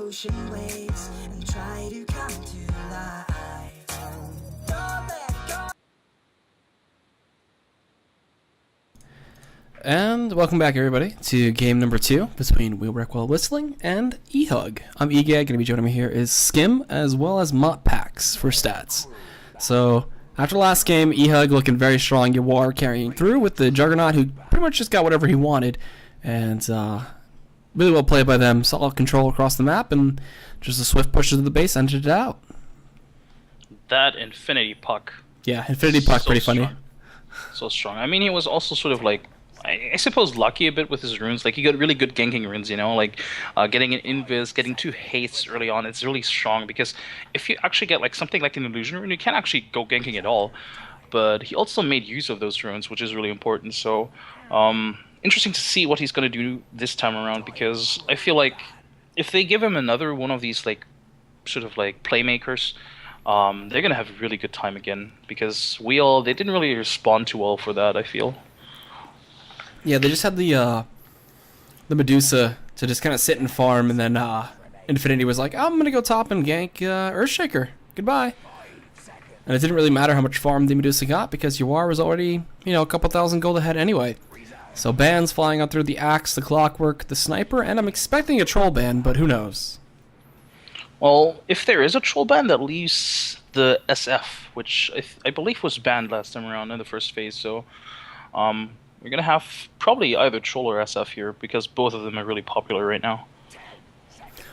ocean waves and try to come to life. Don't let go. And welcome back, everybody, to game number 2 between Wheelwreck While Whistling and eHug. I'm EGAD. Going to be joining me here is Skim, as well as Motpax for stats. So, after the last game, eHug looking very strong. Yawar carrying through with the Juggernaut, who pretty much just got whatever he wanted. And really well played by them. Solid control across the map, and just a swift push to the base ended it out. That Infinity Puck. Yeah, Infinity Puck, pretty funny. So strong. I mean, he was also sort of like, I suppose, lucky a bit with his runes. Like, he got really good ganking runes, you know, like getting an invis, getting 2 haste early on. It's really strong because if you actually get like something like an illusion rune, you can't actually go ganking at all. But he also made use of those runes, which is really important. So, interesting to see what he's going to do this time around, because I feel like if they give him another one of these like sort of like playmakers, they're going to have a really good time again, because they didn't really respond too well for that, I feel. Yeah, they just had the Medusa to just kind of sit and farm, and then Infinity was like, I'm going to go top and gank Earthshaker. Goodbye. And it didn't really matter how much farm the Medusa got, because Yawar was already, you know, a couple thousand gold ahead anyway. So bans flying out through the Axe, the Clockwork, the Sniper, and I'm expecting a Troll ban, but who knows? Well, if there is a troll ban, that leaves the SF, which I believe was banned last time around in the first phase, so we're going to have probably either troll or SF here, because both of them are really popular right now.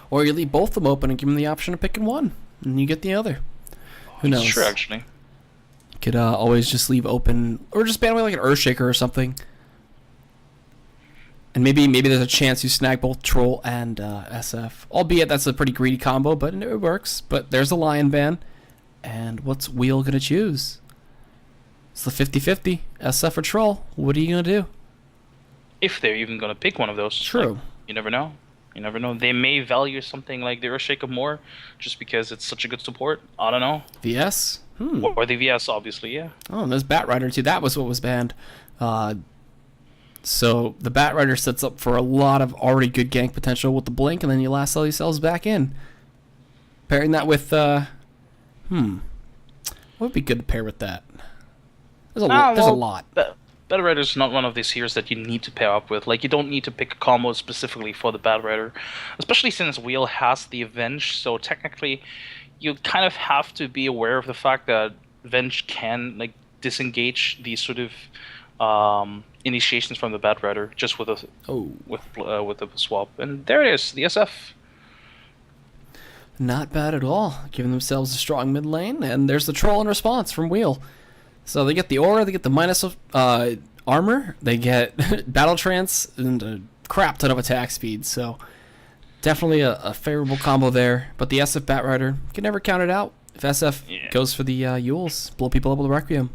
Or you leave both of them open and give them the option of picking one, and you get the other. Who knows? It's true, actually. You could always just leave open, or just ban away like an Earthshaker or something. And maybe there's a chance you snag both Troll and SF. Albeit that's a pretty greedy combo, but it works. But there's a Lion ban. And what's Wheel going to choose? It's the 50-50. SF or Troll. What are you going to do? If they're even going to pick one of those. True. Like, you never know. You never know. They may value something like the Earthshaker more, just because it's such a good support. I don't know. VS? Or the VS, obviously, yeah. Oh, and there's Batrider too. That was what was banned. So the Batrider sets up for a lot of already good gank potential with the Blink, and then you last sell yourselves back in. Pairing that with, what would be good to pair with that? There's a lot. Batrider's not one of these heroes that you need to pair up with. Like, you don't need to pick a combo specifically for the Batrider, especially since Wheel has the Avenge, so technically you kind of have to be aware of the fact that Avenge can like disengage these sort of initiations from the Batrider just with a swap. And there it is, the SF. Not bad at all, giving themselves a strong mid lane, and there's the Troll in response from Wheel. So they get the aura, they get the minus of armor, they get battle trance, and a crap ton of attack speed. So definitely a favorable combo there. But the SF Batrider can never count it out. If SF goes for the Yules, blow people up with the Requiem.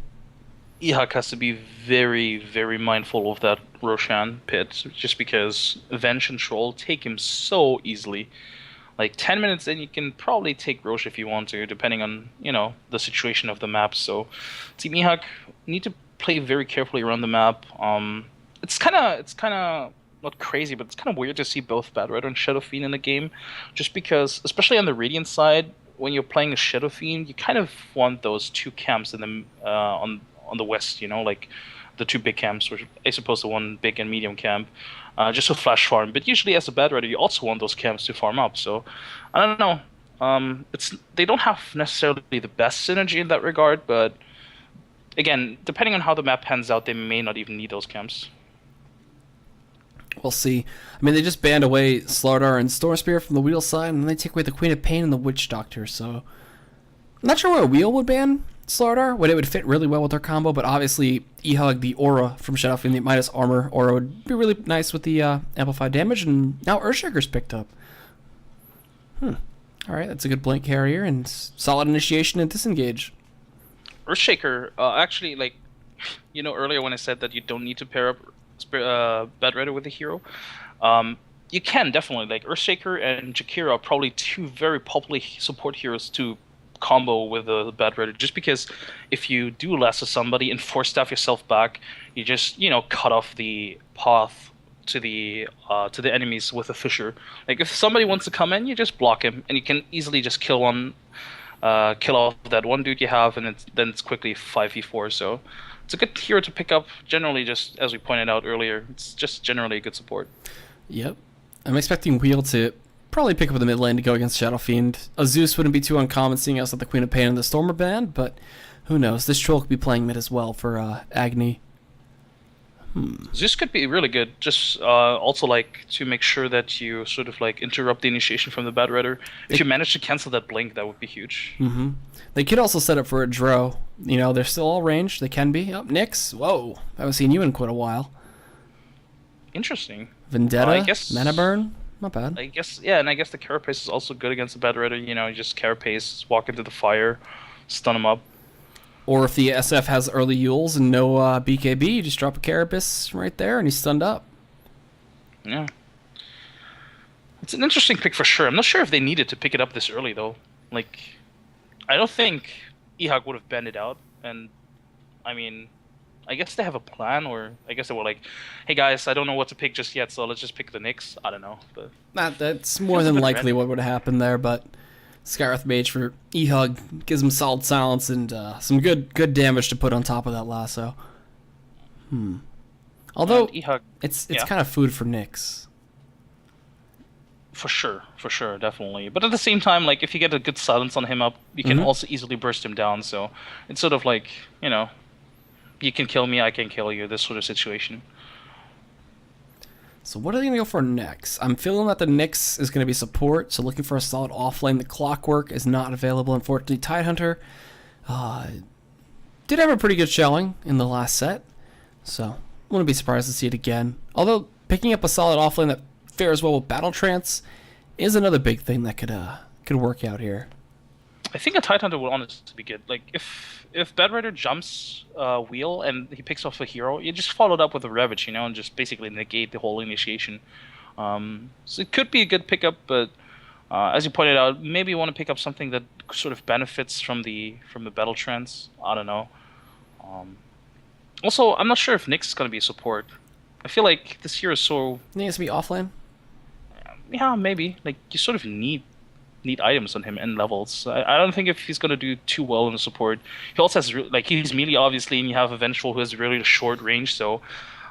eHug has to be very, very mindful of that Roshan pit, just because Venge and Troll take him so easily. Like 10 minutes in, you can probably take Rosh if you want to, depending on, you know, the situation of the map. So Team eHug need to play very carefully around the map. It's kind of not crazy, but it's kind of weird to see both Batrider and Shadow Fiend in the game, just because, especially on the Radiant side, when you're playing a Shadow Fiend, you kind of want those 2 camps in the on the west, you know, like the 2 big camps, which I suppose the 1 big and medium camp, just to flash farm. But usually as a Batrider, you also want those camps to farm up. So I don't know. They don't have necessarily the best synergy in that regard, but again, depending on how the map pans out, they may not even need those camps. We'll see. I mean, they just banned away Slardar and Storm Spear from the Wheel side, and then they take away the Queen of Pain and the Witch Doctor. So I'm not sure where Wheel would ban Slardar, when it would fit really well with their combo, but obviously eHug, the aura from Shadow Fiend, the minus armor aura would be really nice with the amplified damage, and now Earthshaker's picked up. Alright, that's a good Blink carrier, and solid initiation and disengage. Earthshaker, actually, like, you know, earlier when I said that you don't need to pair up Batrider with a hero, you can definitely. Like, Earthshaker and Jakira are probably 2 very popular support heroes to combo with the Batrider, just because if you do less of somebody and force staff yourself back, you just, you know, cut off the path to the enemies with a fissure. Like if somebody wants to come in, you just block him, and you can easily just kill off that one dude you have, and then it's quickly 5v4. So it's a good hero to pick up. Generally, just as we pointed out earlier, it's just generally a good support. Yep. I'm expecting Wheel to probably pick up the mid lane to go against Shadow Fiend. A Zeus wouldn't be too uncommon, seeing as that the Queen of Pain and the Storm are banned, but who knows? This troll could be playing mid as well for Agni. Zeus could be really good. Just also like to make sure that you sort of like interrupt the initiation from the Bad Rider. If you manage to cancel that blink, that would be huge. They could also set up for a Dro. You know, they're still all ranged. They can be. Oh, Nyx. Whoa. I haven't seen you in quite a while. Interesting. Vendetta. I guess Mana Burn. Not bad. I guess, yeah, and I guess the Carapace is also good against the Bad Rider. You know, you just Carapace, walk into the fire, stun him up. Or if the SF has early Yules and no BKB, you just drop a Carapace right there and he's stunned up. Yeah. It's an interesting pick for sure. I'm not sure if they needed to pick it up this early, though. Like, I don't think eHug would have banned it out. And, I mean, I guess they have a plan, or I guess they were like, hey guys, I don't know what to pick just yet, so let's just pick the Nyx. I don't know. But that's more than likely what would have happened there, but Skywrath Mage for eHug gives him solid silence and some good damage to put on top of that lasso. Although eHug, it's kind of food for Nyx. For sure, definitely. But at the same time, like if you get a good silence on him up, you can also easily burst him down. So it's sort of like, you know, you can kill me, I can kill you, this sort of situation. So what are they going to go for next? I'm feeling that the Nyx is going to be support, so looking for a solid offlane. The Clockwork is not available, unfortunately. Tidehunter did have a pretty good showing in the last set, so wouldn't be surprised to see it again. Although picking up a solid offlane that fares well with Battle Trance is another big thing that could work out here. I think a Tidehunter would honestly be good. Like if Bad Rider jumps wheel and he picks off a hero, you just follow it up with a Ravage, you know, and just basically negate the whole initiation. So it could be a good pickup, but as you pointed out, maybe you want to pick up something that sort of benefits from the Battle Trance. I don't know. Also, I'm not sure if Nyx is going to be a support. I feel like this hero is so... He needs to be offlane? Yeah, maybe. Like, you sort of need items on him and levels. I don't think if he's going to do too well in the support. He also has, like, he's melee, obviously, and you have a Vengeful who has really short range, so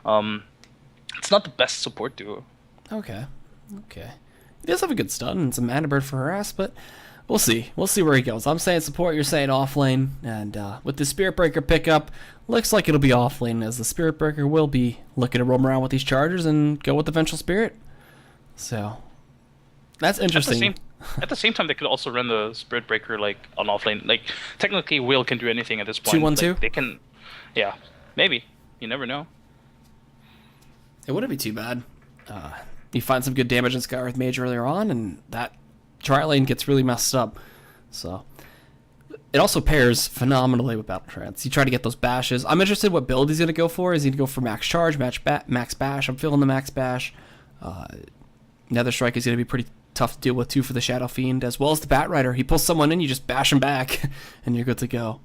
it's not the best support duo. Okay. He does have a good stun and some mana bird for harass, but we'll see. We'll see where he goes. I'm saying support, you're saying offlane, and with the Spirit Breaker pickup, looks like it'll be offlane, as the Spirit Breaker will be looking to roam around with these chargers and go with the Vengeful Spirit. So, that's interesting. At the same time, they could also run the Spirit Breaker like on offlane. Like technically, Will can do anything at this point. 2-1-2. Like, they can, yeah, maybe. You never know. It wouldn't be too bad. You find some good damage in Skywrath Mage earlier on, and that tri lane gets really messed up. So it also pairs phenomenally with Battle Trance. You try to get those bashes. I'm interested what build he's going to go for. Is he going to go for max charge, max bash? I'm feeling the max bash. Nether Strike is going to be pretty tough to deal with too for the Shadow Fiend, as well as the Bat Rider. He pulls someone in, you just bash him back, and you're good to go.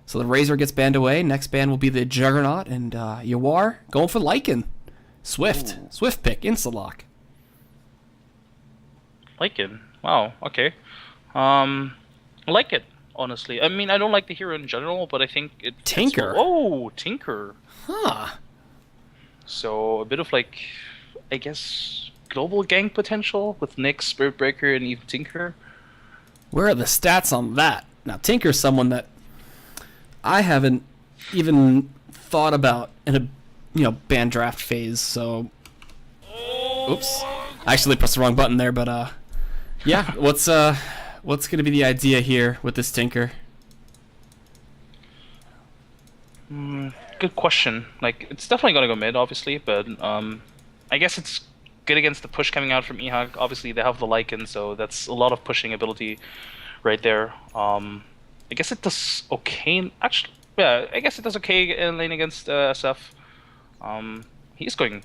So the Razor gets banned away. Next ban will be the Juggernaut, and Yawar going for Lycan. Swift pick, insta-lock. Lycan, wow, okay. I like it, honestly. I mean, I don't like the hero in general, but I think it... Tinker. Oh, Tinker. Huh. So a bit of like, I guess... global gank potential with Nyx, Spirit Breaker, and even Tinker. Where are the stats on that? Now, Tinker's someone that I haven't even thought about in a ban draft phase, so... Oops. I actually pressed the wrong button there, but yeah, what's going to be the idea here with this Tinker? Good question. Like, it's definitely going to go mid, obviously, but I guess it's good against the push coming out from eHug. Obviously, they have the Lycan, so that's a lot of pushing ability right there. I guess it does okay. Actually, yeah, I guess it does okay in lane against SF. He's going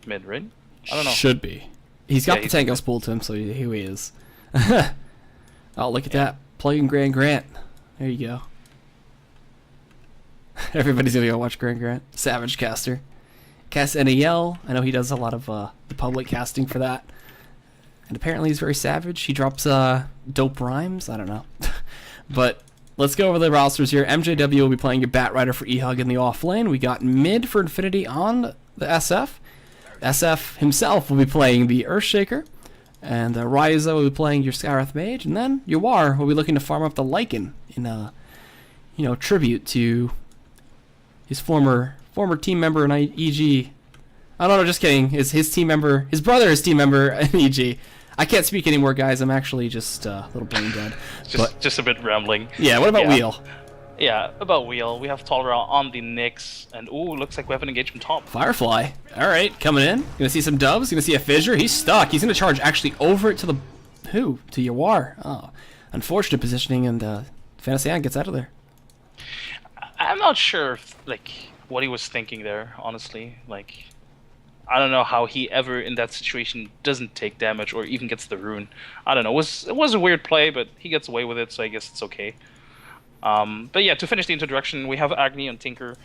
mid, right? I don't know. Should be. He's got the Tango spool to him, so here he is. Oh, look at that. Plugging Grand Grant. There you go. Everybody's gonna go watch Grand Grant. Savage caster. EGADCasts NAL. I know he does a lot of the public casting for that. And apparently he's very savage. He drops dope rhymes. I don't know. But let's go over the rosters here. MJW will be playing your Bat Rider for eHug in the off lane. We got mid for Infinity on the SF. SF himself will be playing the Earthshaker. And Ryza will be playing your Skywrath Mage. And then Yawar will be looking to farm up the Lycan in tribute to his former team member in EG. I don't know, just kidding. His team member, his brother is team member in EG. I can't speak anymore, guys. I'm actually just a little brain dead. Just a bit rambling. Yeah, what about Wheel? Yeah, about Wheel. We have Tolera on the Nyx, and ooh, looks like we have an engagement top. Firefly. All right, coming in. Gonna see some dubs. Gonna see a fissure. He's stuck. He's gonna charge actually over it to the to Yawar. Oh, unfortunate positioning, and Fantasy Ann gets out of there. I'm not sure if, what he was thinking there, honestly. I don't know how he ever, in that situation, doesn't take damage or even gets the rune. I don't know. It was a weird play, but he gets away with it, so I guess it's okay. But yeah, to finish the introduction, we have Agni on Tinker,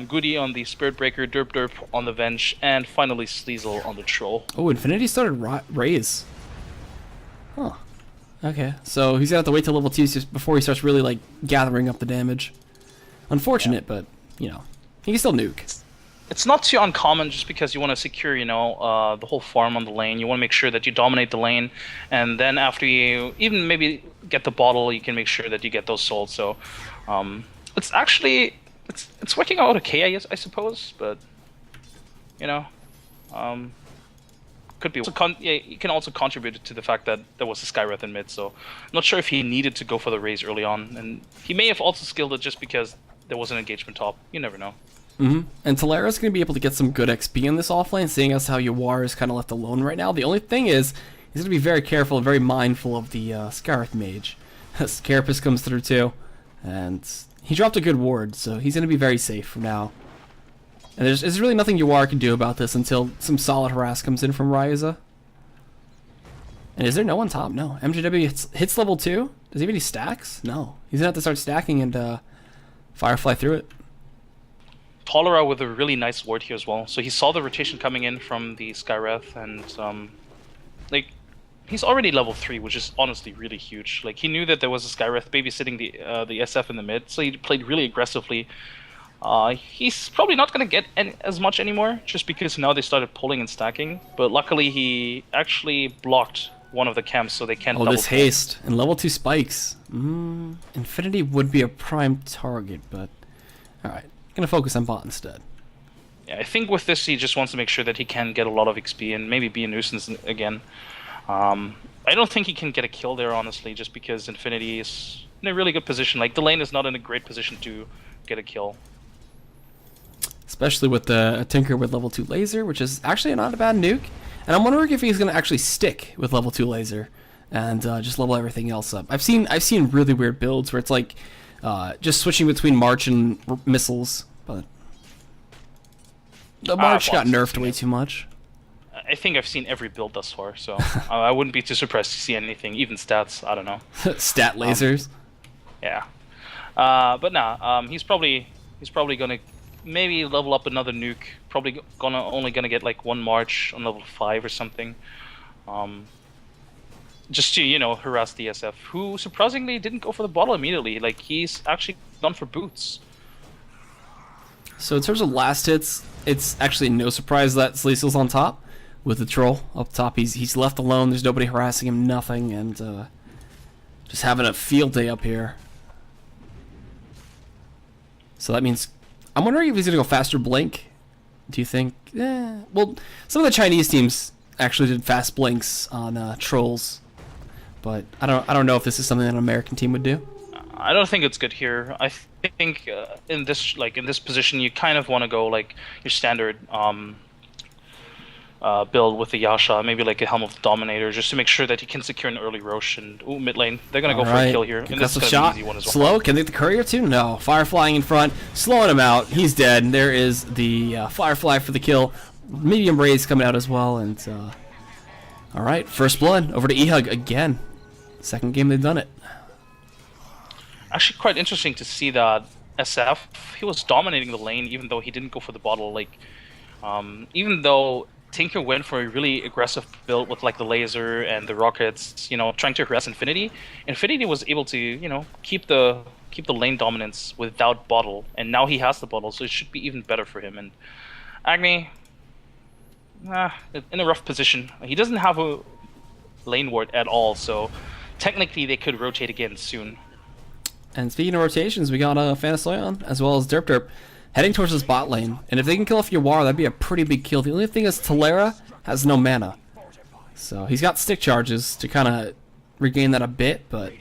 Goody on the Spirit Breaker, Derp on the Venge, and finally Sleazel on the Troll. Oh, Infinity started Raise. Huh. Okay, so he's gonna have to wait till level 2 before he starts really gathering up the damage. Unfortunate, but he can still nuke. It's not too uncommon just because you want to secure, the whole farm on the lane. You want to make sure that you dominate the lane, and then after you even maybe get the bottle, you can make sure that you get those souls. So, it's actually it's working out okay, I suppose, but could be. You can also contribute to the fact that there was a Skywrath in mid. So, I'm not sure if he needed to go for the raise early on, and he may have also skilled it just because there was an engagement top. You never know. And Tolera's going to be able to get some good XP in this offlane, seeing as how Yawar is kind of left alone right now. The only thing is, he's going to be very careful and very mindful of the Skywrath Mage. Carapace comes through too, and he dropped a good ward, so he's going to be very safe from now. And there's really nothing Yawar can do about this until some solid harass comes in from Ryza. And is there no one top? No. MJW hits level 2? Does he have any stacks? No. He's going to have to start stacking and Firefly through it. Tolera with a really nice ward here as well. So he saw the rotation coming in from the Skywrath, and he's already level 3, which is honestly really huge. He knew that there was a Skywrath babysitting the SF in the mid, so he played really aggressively. He's probably not going to get as much anymore, just because now they started pulling and stacking. But luckily he actually blocked one of the camps, so they can't double this haste and level 2 spikes. Infinity would be a prime target, but alright. Gonna focus on bot instead. Yeah, I think with this he just wants to make sure that he can get a lot of XP and maybe be a nuisance again. I don't think he can get a kill there, honestly, just because Infinity is in a really good position. The lane is not in a great position to get a kill. Especially with the Tinker with level 2 laser, which is actually not a bad nuke. And I'm wondering if he's gonna actually stick with level 2 laser and just level everything else up. I've seen really weird builds where it's just switching between March and missiles, but the March got nerfed way too much. I think I've seen every build thus far, so I wouldn't be too surprised to see anything, even stats. I don't know. Stat lasers. Yeah, but nah. He's probably gonna maybe level up another nuke. Probably only gonna get one March on level 5 or something. Just to, harass the SF, who surprisingly didn't go for the bottle immediately. He's actually gone for boots. So in terms of last hits, it's actually no surprise that Sleazel's on top with the troll up top. He's left alone. There's nobody harassing him, nothing, and just having a field day up here. So that means I'm wondering if he's gonna go faster blink. Do you think? Well, some of the Chinese teams actually did fast blinks on trolls. But I don't know if this is something that an American team would do. I don't think it's good here. I think in this position you kind of want to go your standard build with the Yasha, maybe a Helm of the Dominator, just to make sure that you can secure an early Rosh. And mid lane, they're gonna go for a kill here. And this is gonna be an easy one as well. Slow, can they get the courier too? No. Fireflying in front, slowing him out. He's dead. There is the Firefly for the kill. Medium raise coming out as well, and all right, first blood over to eHug again. Second game they've done it. Actually, quite interesting to see that SF, he was dominating the lane even though he didn't go for the bottle. Even though Tinker went for a really aggressive build with like the laser and the rockets, you know, trying to harass Infinity, Infinity was able to, you know, keep the lane dominance without bottle, and now he has the bottle, so it should be even better for him. And Agni, in a rough position. He doesn't have a lane ward at all, so technically they could rotate again soon. And speaking of rotations, we got Fanasoyan as well as Derp heading towards his bot lane. And if they can kill off Yawar, that'd be a pretty big kill. The only thing is Talera has no mana. So he's got stick charges to kind of regain that a bit, but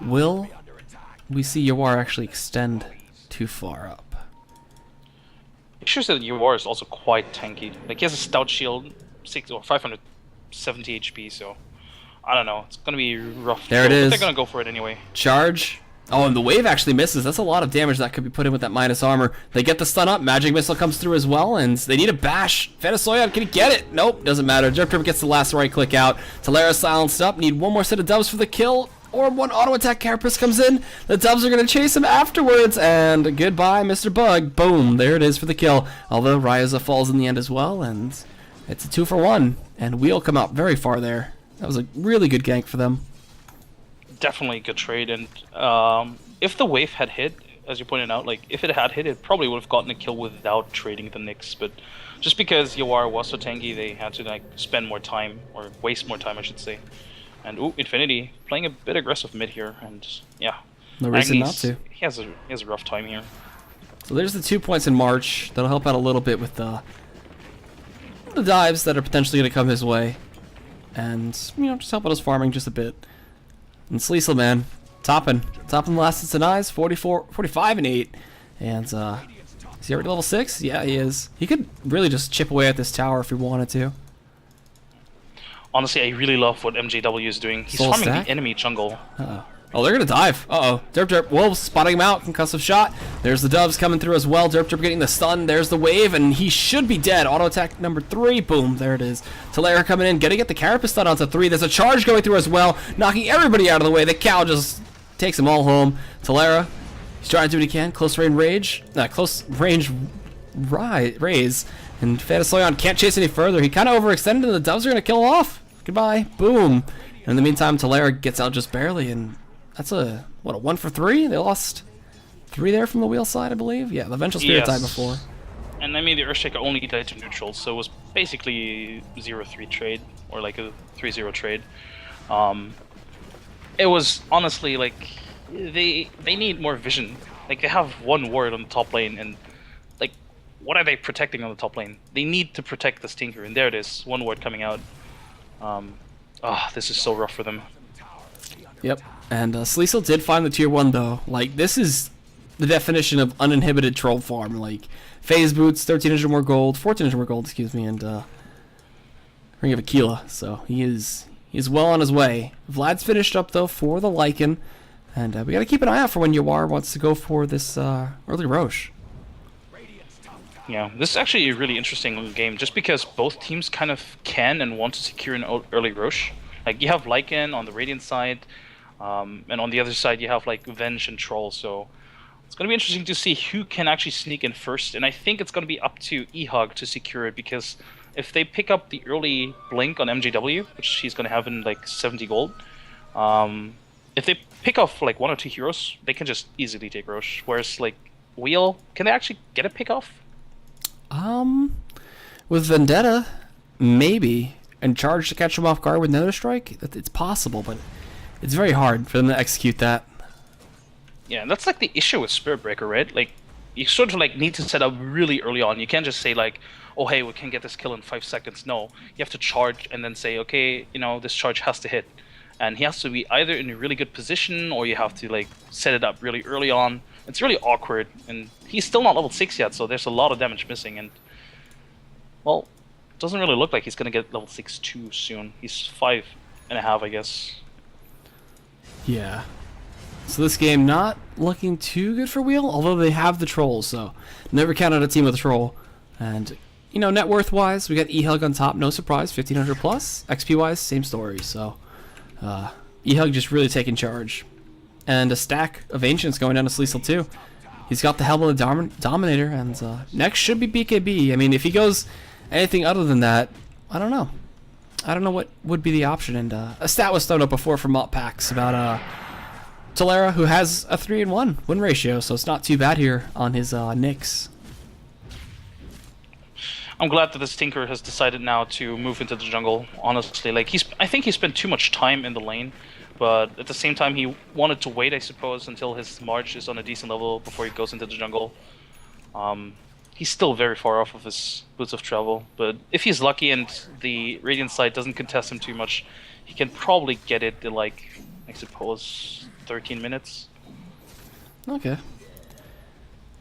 will we see Yawar actually extend too far up? It shows that Yawar is also quite tanky. Like, he has a stout shield, 6 or 570 HP, so I don't know. It's gonna be rough. There it is. They're gonna go for it anyway. Charge. Oh, and the wave actually misses. That's a lot of damage that could be put in with that minus armor. They get the stun up. Magic Missile comes through as well, and they need a bash. Fanasoyan, can he get it? Nope, doesn't matter. Derp gets the last right click out. Talera silenced up. Need one more set of dubs for the kill. Or one auto attack carapace comes in. The dubs are going to chase him afterwards. And goodbye, Mr. Bug. Boom. There it is for the kill. Although Ryza falls in the end as well. And it's a 2-for-1. And we'll come out very far there. That was a really good gank for them. Definitely a good trade. And if the wave had hit, as you pointed out, like if it had hit, it probably would have gotten a kill without trading the Nyx. But just because Yawar was so tanky, they had to like spend more time, or waste more time, I should say. And ooh, Infinity playing a bit aggressive mid here, and yeah, no reason not Agnes, to. He has a rough time here. So there's the 2 points in March. That'll help out a little bit with the dives that are potentially going to come his way, and you know, just help out his farming just a bit. And Sleesel, man, topping the last hits and eyes, 45 and 8, and is he already level 6? Yeah, he is. He could really just chip away at this tower if he wanted to. Honestly, I really love what MJW is doing. He's Soul farming stack? the enemy jungle. Uh-oh. Oh, they're going to dive. Uh-oh. Derp. Wolves spotting him out. Concussive shot. There's the doves coming through as well. Derp getting the stun. There's the wave, and he should be dead. Auto attack number 3. Boom. There it is. Talera coming in. Gonna get the carapace stun onto 3. There's a charge going through as well, knocking everybody out of the way. The cow just takes them all home. Talera, he's trying to do what he can. Close range raise. And Fanasoyan can't chase any further. He kind of overextended, and the doves are going to kill him off. Goodbye. Boom. And in the meantime, Talera gets out just barely, and that's a 1 for 3? They lost 3 there from the wheel side, I believe. Yeah, the Vengeful Spirit died before. And I mean, the Earthshaker only died to neutral, so it was basically 0-3 trade, or like a 3-0 trade. It was honestly like they need more vision. Like, they have one ward on the top lane, and like, what are they protecting on the top lane? They need to protect this Tinker, and there it is, one ward coming out. This is so rough for them. Yep. And Sleesel did find the tier 1 though. Like, this is the definition of uninhibited troll farm. Like, phase boots, 1300 more gold, 1400 more gold, excuse me, and Ring of Aquila. So he's well on his way. Vlad's finished up though for the Lycan, and we gotta keep an eye out for when Yawar wants to go for this early Roche. Yeah, this is actually a really interesting game, just because both teams kind of can and want to secure an early Roche. Like, you have Lycan on the Radiant side, and on the other side you have like Venge and Troll, so it's going to be interesting to see who can actually sneak in first, and I think it's going to be up to eHug to secure it, because if they pick up the early Blink on MJW, which he's going to have in like 70 gold, if they pick off like 1 or 2 heroes, they can just easily take Roche, whereas like Wheel, can they actually get a pick off? With Vendetta, maybe, and Charge to catch him off guard with Nether Strike, it's possible, but it's very hard for them to execute that. Yeah, that's like the issue with Spirit Breaker, right? Like, you sort of like need to set up really early on. You can't just say like, oh hey, we can get this kill in 5 seconds. No, you have to charge and then say, okay, you know, this charge has to hit. And he has to be either in a really good position, or you have to like set it up really early on. It's really awkward, and he's still not level 6 yet, so there's a lot of damage missing, and well, it doesn't really look like he's gonna get level 6 too soon. He's 5.5, I guess. Yeah. So this game not looking too good for Wheel, although they have the Trolls, so never count out a team with a Troll. And, you know, net worth wise, we got eHug on top, no surprise, 1500 plus. XP wise, same story, so eHug just really taking charge. And a stack of Ancients going down to Sleesel too. He's got the Helmet of the Dominator, and next should be BKB. I mean, if he goes anything other than that, I don't know. I don't know what would be the option. And a stat was thrown up before from Motpax about Tolera, who has a 3-1 win ratio, so it's not too bad here on his Nyx. I'm glad that this Tinker has decided now to move into the jungle. Honestly, like I think he spent too much time in the lane, but at the same time he wanted to wait, I suppose, until his March is on a decent level before he goes into the jungle. He's still very far off of his Boots of Travel, but if he's lucky and the Radiant side doesn't contest him too much, he can probably get it in, like, I suppose, 13 minutes. Okay.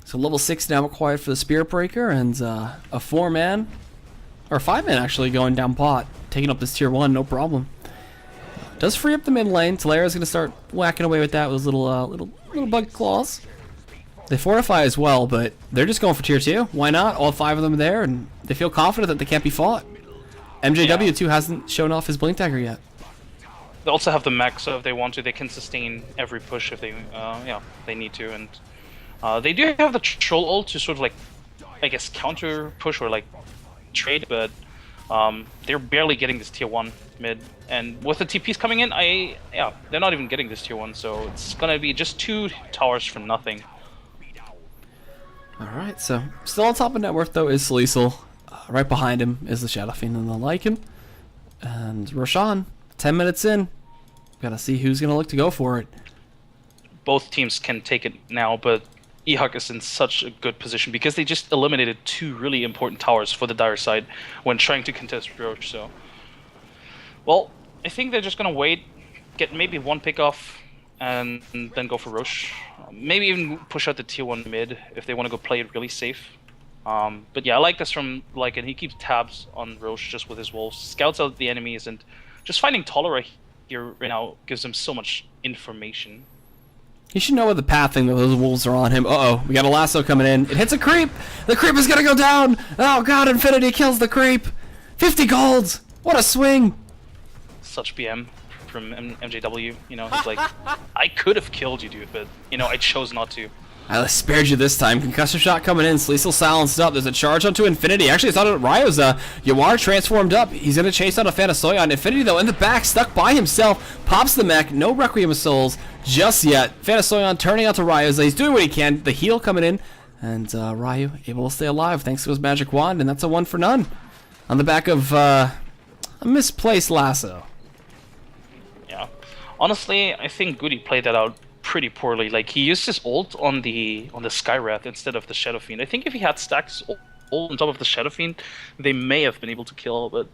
So level 6 now required for the Spirit Breaker, and a 4-man, or 5-man actually, going down bot, taking up this tier 1, no problem. Does free up the mid lane. Tolera's going to start whacking away with that with his little bug claws. They fortify as well, but they're just going for tier 2. Why not? All 5 of them are there, and they feel confident that they can't be fought. MJW too hasn't shown off his Blink Dagger yet. They also have the mech, so if they want to, they can sustain every push if they, they need to. And they do have the Troll ult to sort of like, I guess, counter push or like trade, but they're barely getting this tier 1 mid. And with the TPs coming in, they're not even getting this tier 1, so it's gonna be just 2 towers for nothing. Alright, so still on top of net worth though is Sleesel. Right behind him is the Shadow Fiend and the Lycan. And Roshan, 10 minutes in. Gotta see who's gonna look to go for it. Both teams can take it now, but eHug is in such a good position because they just eliminated 2 really important towers for the Dire side when trying to contest Roche, so... Well, I think they're just gonna wait, get maybe 1 pick off, and then go for Roche. Maybe even push out the tier 1 mid if they want to go play it really safe. But yeah, I like this from Lycan. He keeps tabs on Roche just with his wolves, scouts out the enemies, and just finding Tolera here right now gives him so much information. He should know what the pathing that those wolves are on him. Uh-oh, we got a lasso coming in. It hits a creep! The creep is gonna go down! Oh god, Infinity kills the creep! 50 golds! What a swing! Such BM from MJW, you know, he's like, I could have killed you, dude, but, you know, I chose not to. I spared you this time. Concussive shot coming in. Sleesel silenced up. There's a charge onto Infinity. Actually, it's not Ryo's. Yawar transformed up. He's going to chase out a Fanasoyon. Infinity, though, in the back, stuck by himself. Pops the mech. No Requiem of Souls just yet. Fanasoyon turning out to Ryo's. He's doing what he can. The heal coming in. And Ryu able to stay alive thanks to his magic wand. And that's a 1 for none. On the back of a misplaced lasso. Yeah. Honestly, I think Goody played that out pretty poorly. Like, he used his ult on the Skywrath instead of the Shadow Fiend. I think if he had stacked his ult on top of the Shadow Fiend, they may have been able to kill, but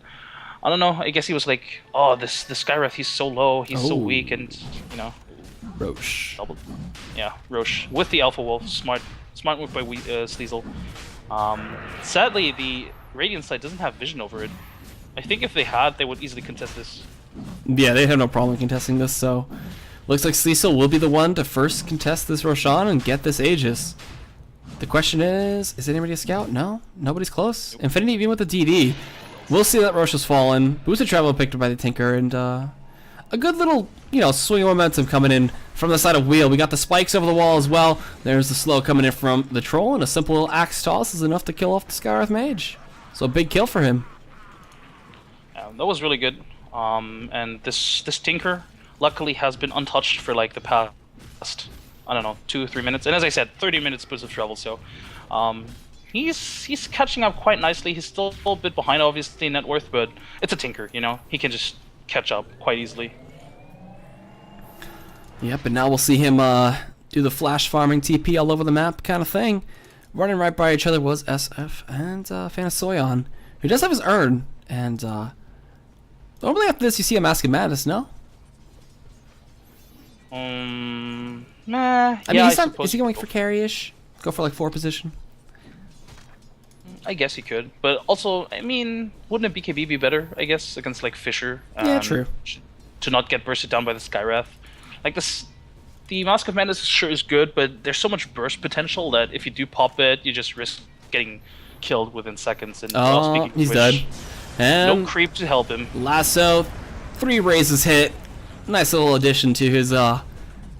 I don't know. I guess he was like, oh, the Skywrath, he's so low, he's so weak, and, you know. Roche. Yeah, Roche. With the Alpha Wolf. Smart move by Sleesel. Sadly, the Radiant side doesn't have vision over it. I think if they had, they would easily contest this. Yeah, they have no problem contesting this, so... Looks like Sleesel will be the one to first contest this Roshan and get this Aegis. The question is anybody a scout? No? Nobody's close? Infinity even with the DD. We'll see that Roche has fallen. Boosted travel picked up by the Tinker, and a good little, swing of momentum coming in from the side of Wheel. We got the spikes over the wall as well. There's the slow coming in from the Troll, and a simple little axe toss is enough to kill off the Skywrath Mage. So a big kill for him. That was really good. And this Tinker luckily has been untouched for like the past, I don't know, 2 or 3 minutes. And as I said, 30 minutes boost of travel, so he's catching up quite nicely. He's still a bit behind, obviously, in net worth, but it's a Tinker, he can just catch up quite easily. Yep, and now we'll see him do the flash farming TP all over the map kind of thing. Running right by each other was SF and Fanasoyon, who does have his urn, and normally after this you see a Mask of Madness, no? Nah. I mean, is he going for carry-ish? Go for like 4 position? I guess he could, but also, I mean, wouldn't a BKB be better, I guess, against like Fisher? Yeah, true. To not get bursted down by the Skywrath. Like this, the Mask of Madness sure is good, but there's so much burst potential that if you do pop it, you just risk getting killed within seconds. And he's dead. And no creep to help him. Lasso, 3 raises hit. Nice little addition to his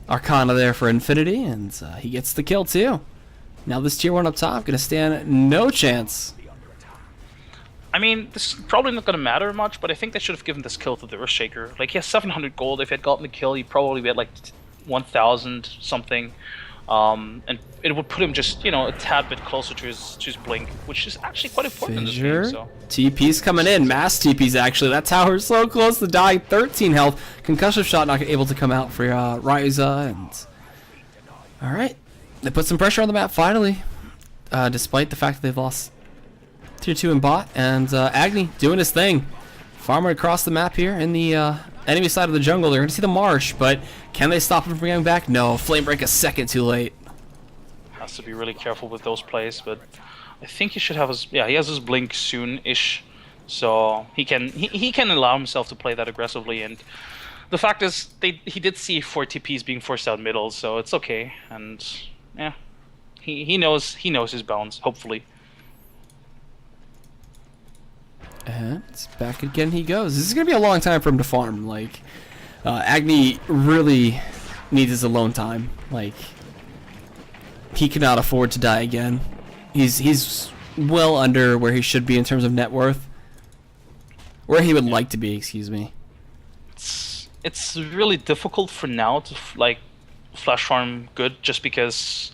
Arcana there for Infinity, and he gets the kill too. Now this tier 1 up top gonna stand no chance. I mean, this is probably not going to matter much, but I think they should have given this kill to the Earthshaker. Like, he has 700 gold. If he had gotten the kill, he'd probably be at like 1,000 something. And it would put him just, you know, a tad bit closer to his blink, which is actually quite important in this game. So. TP's coming in. Mass TP's actually. That tower's so close to dying. 13 health. Concussion shot not able to come out for Ryza. And alright. They put some pressure on the map finally. Despite the fact that they've lost tier 2 in bot. And Agni doing his thing. Farmer across the map here in the enemy side of the jungle. They're going to see the marsh, but can they stop him from getting back? No. Flame break a second too late. Has to be really careful with those plays, but I think he should have his, yeah, he has his blink soon-ish, so he can allow himself to play that aggressively. And the fact is, he did see 4 TPs being forced out middle, so it's okay. And yeah, he knows his bounds, hopefully. And back again he goes. This is going to be a long time for him to farm. Like, Agni really needs his alone time. Like, he cannot afford to die again. He's well under where he should be in terms of net worth. Where he would like to be, excuse me. It's really difficult for now to like flash farm good, just because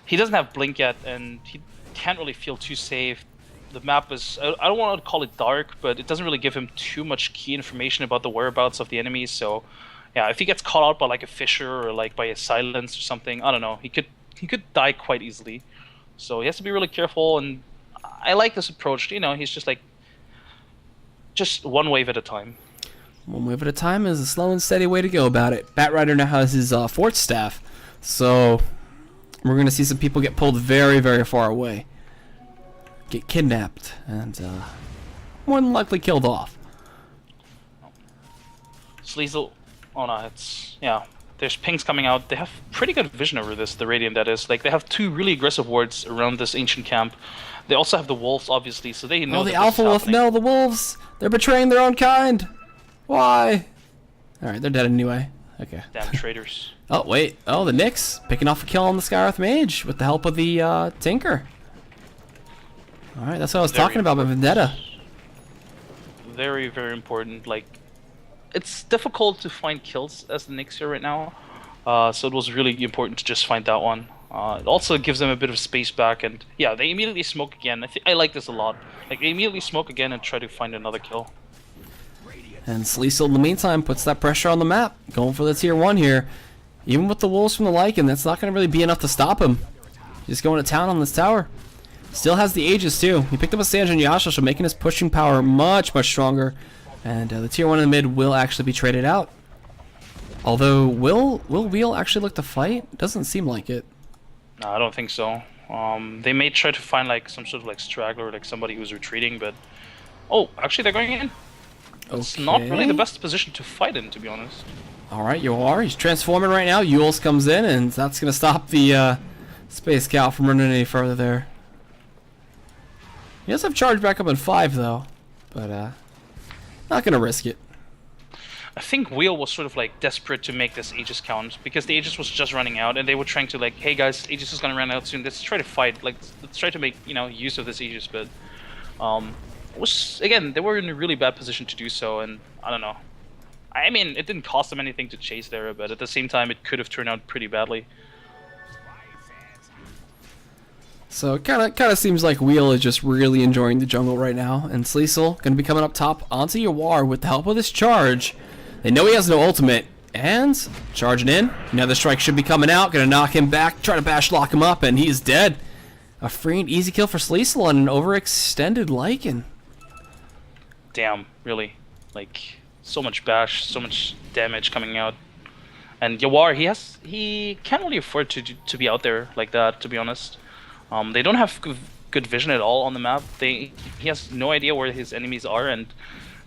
he doesn't have blink yet and he can't really feel too safe. The map is, I don't want to call it dark, but it doesn't really give him too much key information about the whereabouts of the enemies. So yeah, if he gets caught out by like a Fisher or like by a Silence or something, I don't know, he could die quite easily. So he has to be really careful, and I like this approach. You know, he's just like, just one wave at a time. One wave at a time is a slow and steady way to go about it. Batrider now has his fourth staff, so we're going to see some people get pulled very, very far away. Get kidnapped, and more than likely killed off. Sleazel, oh no, it's, yeah. There's pings coming out. They have pretty good vision over this, the Radiant that is. Like, they have 2 really aggressive wards around this ancient camp. They also have the wolves, obviously, so they know. Oh, the Alpha Wolf, no, the wolves! They're betraying their own kind! Why? Alright, they're dead anyway. Okay. Damn traitors. Oh, wait. Oh, the Nyx picking off a kill on the Skywrath Mage with the help of the Tinker. Alright, that's what I was talking about with Vendetta. Very, very important. Like, it's difficult to find kills as the Nyx here right now, so it was really important to just find that one. It also gives them a bit of space back, and yeah, they immediately smoke again. I like this a lot. Like, they immediately smoke again and try to find another kill. And Sleazel in the meantime puts that pressure on the map, going for the tier 1 here. Even with the wolves from the Lycan, that's not going to really be enough to stop him. Just going to town on this tower. Still has the Aegis too. He picked up a Sanjin Yasha, so making his pushing power much, much stronger. And the tier 1 in the mid will actually be traded out. Although, will Wheel actually look to fight? Doesn't seem like it. No, I don't think so. They may try to find like some sort of like straggler, like somebody who's retreating, but... Oh, actually they're going in. It's not really the best position to fight in, to be honest. Alright, he's transforming right now. Yules comes in, and that's going to stop the Space Scout from running any further there. He does have charge back up in 5, though. But, not going to risk it. I think Wheel was sort of like desperate to make this Aegis count, because the Aegis was just running out, and they were trying to like, hey guys, Aegis is gonna run out soon, let's try to fight, like, let's try to make, you know, use of this Aegis, but again, they were in a really bad position to do so, and I don't know. I mean, it didn't cost them anything to chase there, but at the same time, it could have turned out pretty badly. So it kind of seems like Wheel is just really enjoying the jungle right now, and Sleazel gonna be coming up top onto Yawar with the help of this charge. They know he has no ultimate, and charging in. Another strike should be coming out, gonna knock him back, try to bash lock him up, and he's dead. A free and easy kill for Sleazel on an overextended Lycan. Damn, really, like, so much bash, so much damage coming out, and Yawar, he can't really afford to be out there like that, to be honest. They don't have good vision at all on the map. He has no idea where his enemies are, and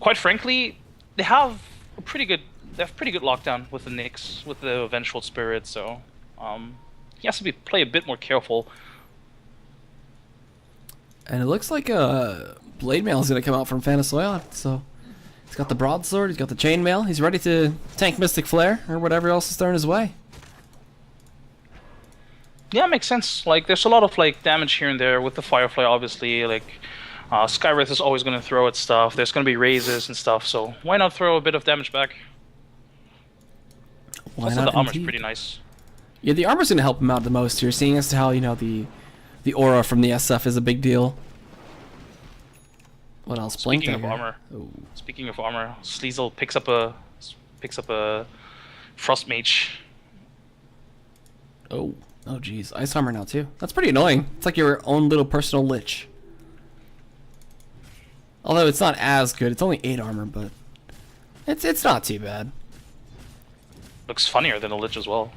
quite frankly, they have pretty good lockdown with the Nyx, with the Vengeful Spirit. So he has to play a bit more careful. And it looks like Blade Mail is gonna come out from Fanasoyon. So he's got the broadsword, he's got the chainmail, he's ready to tank Mystic Flare or whatever else is thrown his way. Yeah, it makes sense. Like, there's a lot of like damage here and there with the Firefly, obviously. Like, Skywrath is always going to throw at stuff. There's going to be raises and stuff. So why not throw a bit of damage back? Why Also, not the armor's indeed? pretty nice. Yeah, the armor's gonna help him out the most here, seeing as to how, you know, the aura from the SF is a big deal. What else? Blink Speaking of dagger. armor, Ooh. Sleazel picks up a Frost Mage. Oh, geez, ice armor now too. That's pretty annoying. It's like your own little personal lich. Although it's not as good. It's only 8 armor, but it's not too bad. Looks funnier than a Lich as well.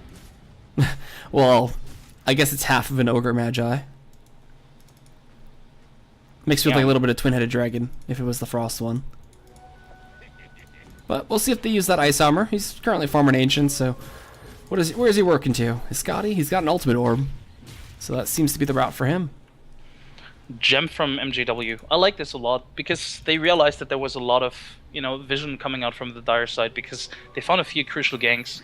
Well, I guess it's half of an ogre magi. Mixed with like a little bit of twin-headed dragon, if it was the frost one. But we'll see if they use that ice armor. He's currently farming ancient, so where is he working to? Is Scotty? He's got an ultimate orb, so that seems to be the route for him. Gem from MJW. I like this a lot because they realized that there was a lot of, you know, vision coming out from the Dire side because they found a few crucial ganks.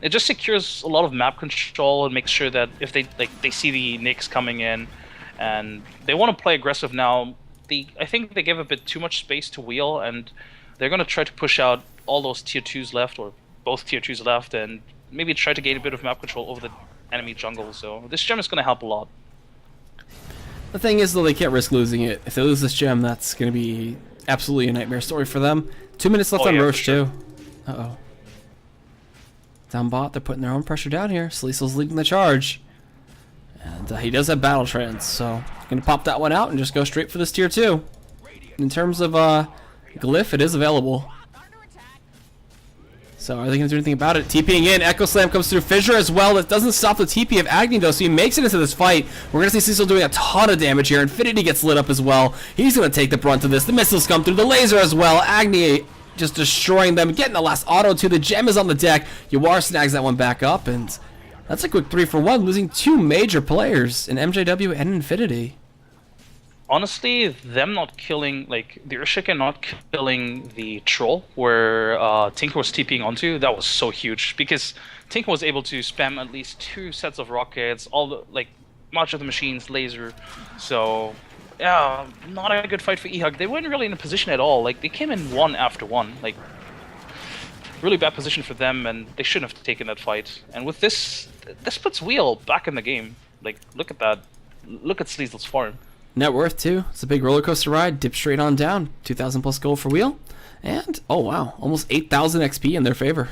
It just secures a lot of map control and makes sure that if they see the Nyx coming in and they want to play aggressive now, I think they gave a bit too much space to wheel, and they're going to try to push out all those tier 2s left, or both tier 2s left, and maybe try to gain a bit of map control over the enemy jungle. So this gem is going to help a lot. The thing is, though, they can't risk losing it. If they lose this gem, that's going to be absolutely a nightmare story for them. 2 minutes left on yeah, Roche, for sure. too. Uh-oh. Down bot, they're putting their own pressure down here. Sleazel's leading the charge. And he does have Battle Trance, so going to pop that one out and just go straight for this tier 2. In terms of Glyph, it is available. So are they going to do anything about it? TPing in. Echo Slam comes through. Fissure as well. That doesn't stop the TP of Agni, though, so he makes it into this fight. We're going to see Cecil doing a ton of damage here. Infinity gets lit up as well. He's going to take the brunt of this. The missiles come through. The laser as well. Agni just destroying them. Getting the last auto, too. The gem is on the deck. Yawar snags that one back up, and that's a quick 3-for-1, losing 2 major players in MJW and Infinity. Honestly, them not killing, like, the Urshika not killing the troll where Tinker was TPing onto, that was so huge. Because Tinker was able to spam at least 2 sets of rockets, all the, like, much of the machines, laser. So, yeah, not a good fight for eHug. They weren't really in a position at all. Like, they came in 1 after 1. Like, really bad position for them, and they shouldn't have taken that fight. And with this puts Wheel back in the game. Like, look at that. Look at Sleazel's farm. Net worth, too. It's a big roller coaster ride. Dip straight on down. 2,000 plus gold for Wheel. And, oh wow, almost 8,000 XP in their favor.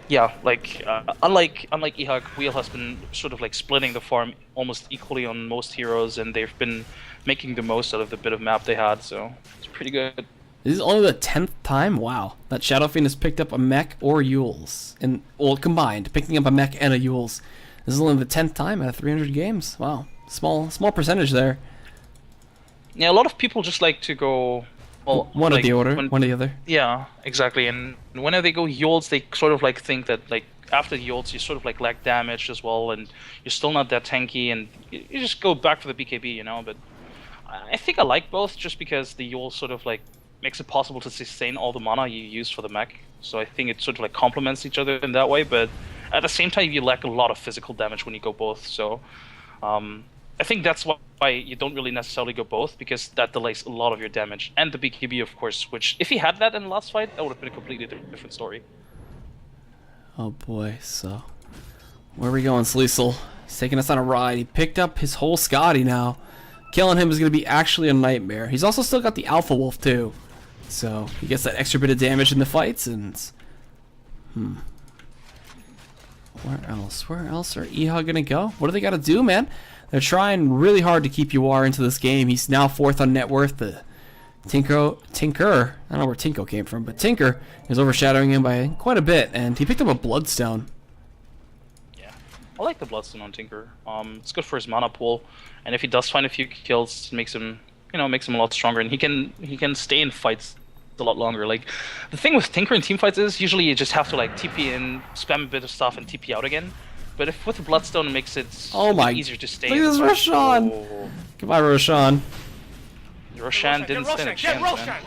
Yeah, like, unlike eHug, Wheel has been sort of like splitting the farm almost equally on most heroes, and they've been making the most out of the bit of map they had, so it's pretty good. This is only the 10th time, wow, that Shadow Fiend has picked up a mech or Yules. Well, combined, picking up a mech and a Yules. This is only the 10th time out of 300 games. Wow. Small percentage there. Yeah, a lot of people just like to go, well, one like, of the order, one of the other. Yeah, exactly. And whenever they go Yols, they sort of like think that like after the Yols, you sort of like lack damage as well, and you're still not that tanky, and you just go back for the BKB, you know. But I think I like both just because the Yol sort of like makes it possible to sustain all the mana you use for the mech. So I think it sort of like complements each other in that way. But at the same time, you lack a lot of physical damage when you go both. So. I think that's why you don't really necessarily go both, because that delays a lot of your damage. And the BKB, of course, which, if he had that in the last fight, that would have been a completely different story. Oh boy, so... where are we going, Sleazel? He's taking us on a ride. He picked up his whole Scotty now. Killing him is going to be actually a nightmare. He's also still got the Alpha Wolf, too. So, he gets that extra bit of damage in the fights, and... Where else are eHug going to go? What do they got to do, man? They're trying really hard to keep Yawar into this game. He's now 4th on net worth. The Tinker, I don't know where Tinko came from, but Tinker is overshadowing him by quite a bit, and he picked up a Bloodstone. Yeah, I like the Bloodstone on Tinker. It's good for his mana pool, and if he does find a few kills, it makes him, you know, makes him a lot stronger, and he can stay in fights a lot longer. Like, the thing with Tinker in teamfights is usually you just have to like TP in, spam a bit of stuff, and TP out again. But if with the Bloodstone, it makes it easier to stay. Look at this Roshan! Oh. Goodbye, Roshan. Roshan didn't stand a chance, man.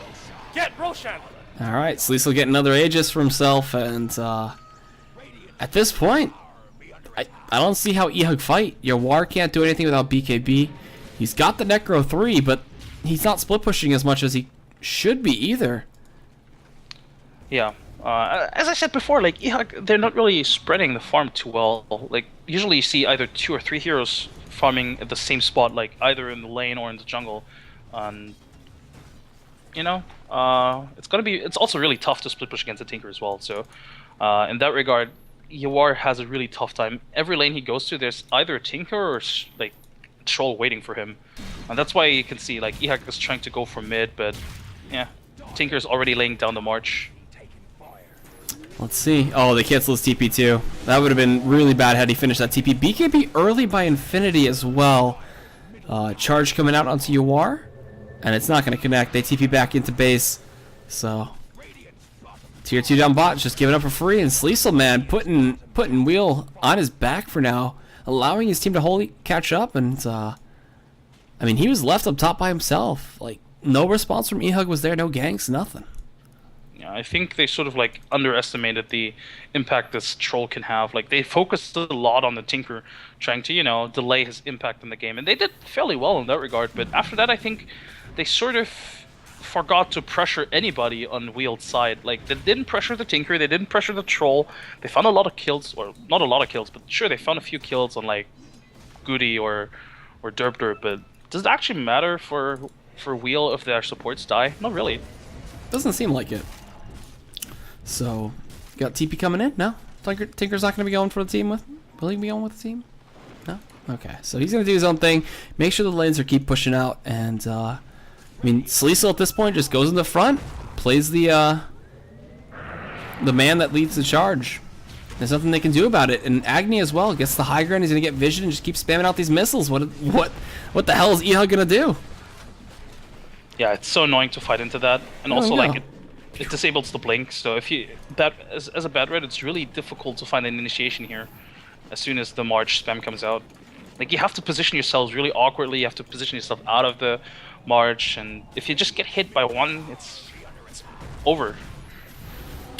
Get Roshan! Alright, Sleazel getting another Aegis for himself, and at this point, I don't see how eHug fight. Yawar can't do anything without BKB. He's got the Necro 3, but he's not split pushing as much as he should be either. Yeah. As I said before, like eHug, they're not really spreading the farm too well. Like usually you see either 2 or 3 heroes farming at the same spot, like either in the lane or in the jungle. You know, it's also really tough to split push against a Tinker as well. So in that regard, Yawar has a really tough time. Every lane he goes to, there's either a Tinker or like a troll waiting for him, and that's why you can see like eHug is trying to go for mid, but yeah, Tinker's already laying down the march. Let's see. Oh, they cancel his TP too. That would have been really bad had he finished that TP. BKB early by Infinity as well. Charge coming out onto Yawar, and it's not going to connect. They TP back into base, so tier 2 down bot just giving up for free, and Sleesel, man, putting Wheel on his back for now, allowing his team to wholly catch up. And I mean, he was left up top by himself. Like, no response from eHug was there, no ganks, nothing. Yeah, I think they sort of like underestimated the impact this troll can have. Like they focused a lot on the Tinker, trying to, you know, delay his impact in the game, and they did fairly well in that regard. But after that, I think they sort of forgot to pressure anybody on Wheel's side. Like they didn't pressure the Tinker, they didn't pressure the troll. They found a lot of kills, or not a lot of kills, but sure, they found a few kills on like Goody or Derp. But does it actually matter for Wheel if their supports die? Not really. Doesn't seem like it. So, got TP coming in? No? Tinker's not going to be going for the team with? Will he be going with the team? No? Okay, so he's going to do his own thing. Make sure the lanes are keep pushing out. And, I mean, Sleesel at this point just goes in the front. Plays the man that leads the charge. There's nothing they can do about it. And Agni as well gets the high ground. He's going to get vision and just keep spamming out these missiles. What the hell is eHug going to do? Yeah, it's so annoying to fight into that. And also, like, it disables the blink, so if you as a bad red, it's really difficult to find an initiation here as soon as the March spam comes out. Like you have to position yourselves really awkwardly, you have to position yourself out of the March, and if you just get hit by one, it's over.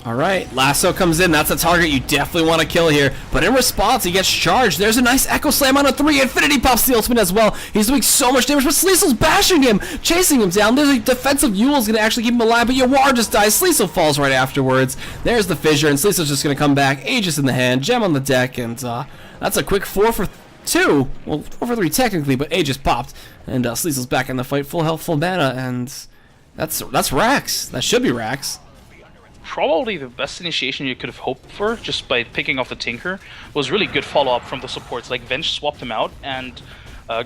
Alright, Lasso comes in. That's a target you definitely want to kill here. But in response, he gets charged. There's a nice Echo Slam on a 3. Infinity pops the ultimate as well. He's doing so much damage, but Sleesel's bashing him, chasing him down. There's a defensive Yule's going to actually keep him alive, but Yawar just dies. Sleesel falls right afterwards. There's the fissure, and Sleesel's just going to come back. Aegis in the hand, Gem on the deck, and that's a quick 4 for 2. Well, 4 for 3 technically, but Aegis popped. And Sleesel's back in the fight, full health, full mana, and that's Rax. That should be Rax. Probably the best initiation you could have hoped for, just by picking off the Tinker, was really good follow-up from the supports. Like Venge swapped him out, and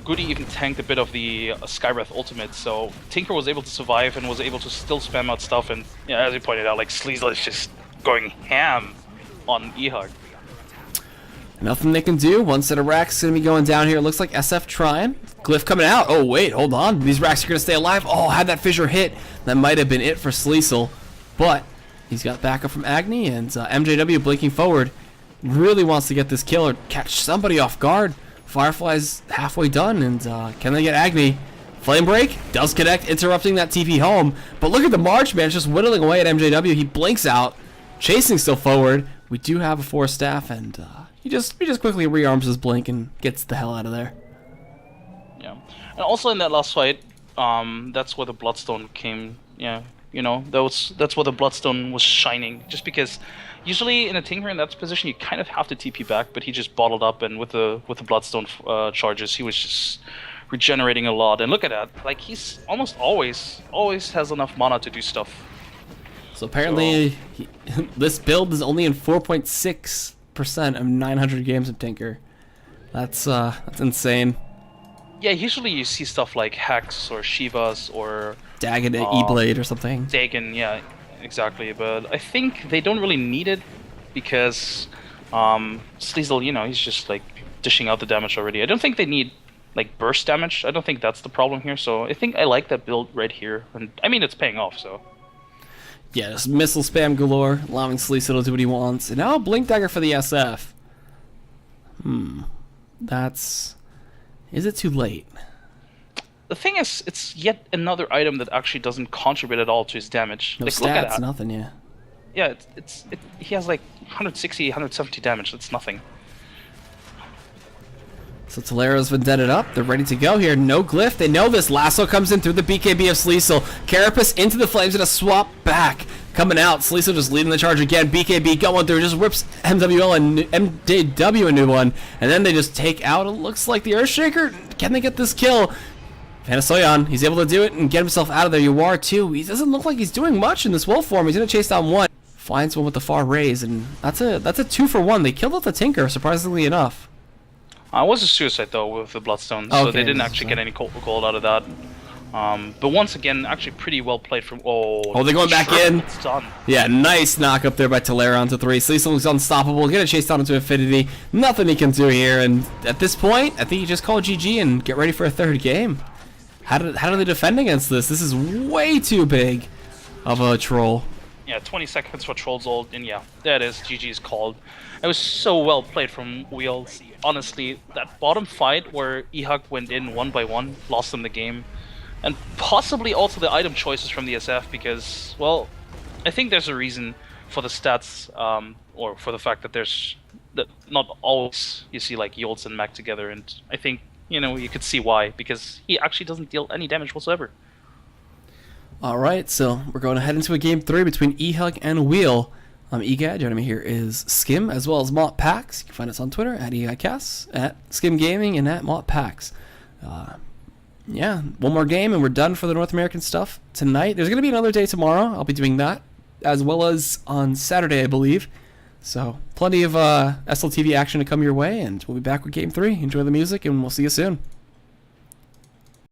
Goody even tanked a bit of the Skywrath ultimate, so Tinker was able to survive and was able to still spam out stuff, and yeah, as you pointed out, like Sleesel is just going ham on eHug. Nothing they can do. One set of racks going to be going down here. It looks like SF trying. Glyph coming out. Oh, wait, hold on. These racks are going to stay alive. Oh, had that fissure hit. That might have been it for Sleesel, but he's got backup from Agni, and MJW blinking forward. Really wants to get this kill or catch somebody off guard. Firefly's halfway done, and can they get Agni? Flame Break does connect, interrupting that TP home. But look at the March, man. It's just whittling away at MJW. He blinks out, chasing still forward. We do have a 4 staff, and he just quickly rearms his blink and gets the hell out of there. Yeah, and also in that last fight, that's where the Bloodstone came. Yeah. You know, that's where the Bloodstone was shining. Just because usually in a Tinker in that position, you kind of have to TP back, but he just bottled up, and with the Bloodstone charges, he was just regenerating a lot. And look at that, like he's almost always has enough mana to do stuff. So apparently, this build is only in 4.6% of 900 games of Tinker. That's insane. Yeah, usually you see stuff like Hex or Shivas or Dagon E-Blade or something. Dagon, yeah, exactly. But I think they don't really need it because Sleesel, you know, he's just like dishing out the damage already. I don't think they need like burst damage. I don't think that's the problem here. So I think I like that build right here, and I mean it's paying off. So yeah, just missile spam galore, allowing Sleesel to do what he wants, and now Blink Dagger for the SF. Is it too late? The thing is, it's yet another item that actually doesn't contribute at all to his damage. No like, stats, look at that. Nothing, yeah. Yeah, he has like 160, 170 damage. That's nothing. So Tolera's been deaded up. They're ready to go here. No glyph. They know this. Lasso comes in through the BKB of Sleesel. Carapace into the flames and a swap back. Coming out. Sleesel just leading the charge again. BKB going through. Just rips MWL and MJW a new one. And then they just take out, it looks like the Earthshaker. Can they get this kill? Panasoyan, he's able to do it and get himself out of there. You are too. He doesn't look like he's doing much in this wolf form. He's going to chase down one. Finds one with the far raise. And that's a 2-for-1. They killed off the Tinker, surprisingly enough. It was a suicide though with the Bloodstone, so they didn't actually get any gold out of that. But once again, actually pretty well played from. Oh, they're going back in. It's done. Yeah, nice knock up there by Tolera onto 3. Sleesel looks unstoppable. Get a chase down into Infinity. Nothing he can do here. And at this point, I think you just call GG and get ready for a third game. How do they defend against this? This is way too big of a troll. Yeah, 20 seconds for Troll's ult, and yeah, there it is. GG's called. It was so well played from Wheels. Honestly, that bottom fight where eHug went in 1 by 1, lost them the game. And possibly also the item choices from the SF because, well, I think there's a reason for the stats, or for the fact that not always you see like Yolts and Mac together, and I think, you know, you could see why, because he actually doesn't deal any damage whatsoever. Alright, so we're going to head into a game 3 between eHug and Wheel. I'm EGAD, joining me here is Skim, as well as MottPax. You can find us on Twitter at EGADCasts, at SkimGaming, and at MottPax. Yeah, one more game and we're done for the North American stuff tonight. There's going to be another day tomorrow. I'll be doing that, as well as on Saturday, I believe. So, plenty of SLTV action to come your way, and we'll be back with Game 3. Enjoy the music, and we'll see you soon.